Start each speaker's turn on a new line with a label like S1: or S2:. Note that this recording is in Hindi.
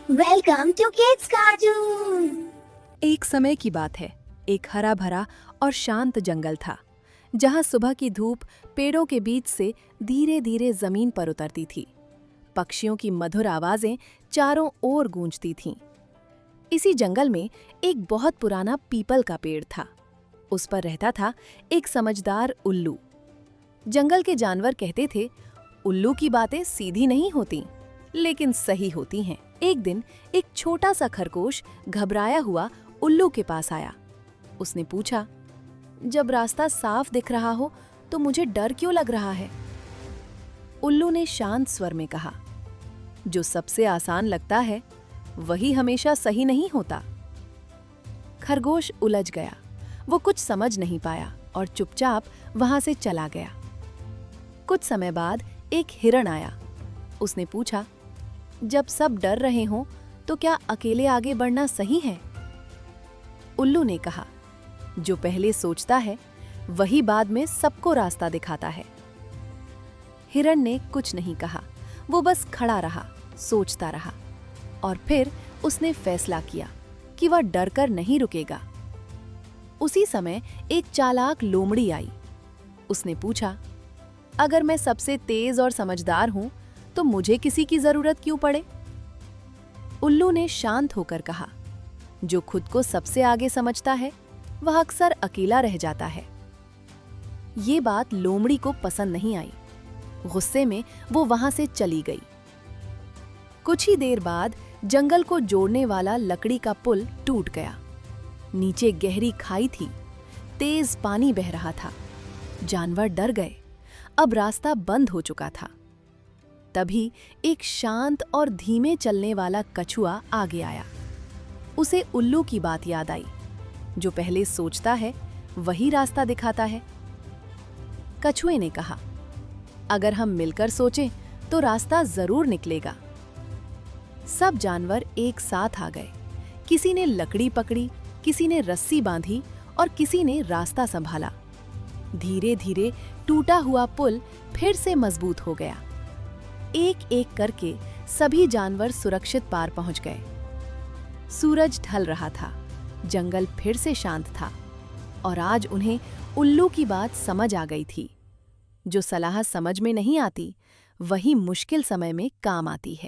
S1: Welcome to kids cartoon.
S2: एक समय की बात है। एक हरा भरा और शांत जंगल था, जहां सुबह की धूप पेड़ों के बीच से धीरे धीरे जमीन पर उतरती थी। पक्षियों की मधुर आवाजें चारों ओर गूंजती थीं। इसी जंगल में एक बहुत पुराना पीपल का पेड़ था। उस पर रहता था एक समझदार उल्लू। जंगल के जानवर कहते थे, उल्लू की बातें सीधी नहीं होती, लेकिन सही होती हैं। एक दिन एक छोटा सा खरगोश घबराया हुआ उल्लू के पास आया। उसने पूछा, जब रास्ता साफ दिख रहा हो तो मुझे डर क्यों लग रहा है? उल्लू ने शांत स्वर में कहा, जो सबसे आसान लगता है वही हमेशा सही नहीं होता। खरगोश उलझ गया। वो कुछ समझ नहीं पाया और चुपचाप वहां से चला गया। कुछ समय बाद एक हिरण आया। उसने पूछा, जब सब डर रहे हों तो क्या अकेले आगे बढ़ना सही है? उल्लू ने कहा, जो पहले सोचता है वही बाद में सबको रास्ता दिखाता है। हिरण ने कुछ नहीं कहा। वो बस खड़ा रहा, सोचता रहा, और फिर उसने फैसला किया कि वह डरकर नहीं रुकेगा। उसी समय एक चालाक लोमड़ी आई। उसने पूछा, अगर मैं सबसे तेज और समझदार हूं तो मुझे किसी की जरूरत क्यों पड़े? उल्लू ने शांत होकर कहा, जो खुद को सबसे आगे समझता है वह अक्सर अकेला रह जाता है। ये बात लोमड़ी को पसंद नहीं आई। गुस्से में वो वहां से चली गई। कुछ ही देर बाद जंगल को जोड़ने वाला लकड़ी का पुल टूट गया। नीचे गहरी खाई थी। तेज पानी बह रहा था। जानवर डर गए। अब रास्ता बंद हो चुका था। तभी एक शांत और धीमे चलने वाला कछुआ आगे आया। उसे उल्लू की बात याद आई, जो पहले सोचता है वही रास्ता दिखाता है। कछुए ने कहा, अगर हम मिलकर सोचें तो रास्ता जरूर निकलेगा। सब जानवर एक साथ आ गए। किसी ने लकड़ी पकड़ी, किसी ने रस्सी बांधी और किसी ने रास्ता संभाला। धीरे धीरे टूटा हुआ पुल फिर से मजबूत हो गया। एक एक करके सभी जानवर सुरक्षित पार पहुंच गए। सूरज ढल रहा था। जंगल फिर से शांत था और आज उन्हें उल्लू की बात समझ आ गई थी। जो सलाह समझ में नहीं आती, वही मुश्किल समय में काम आती है।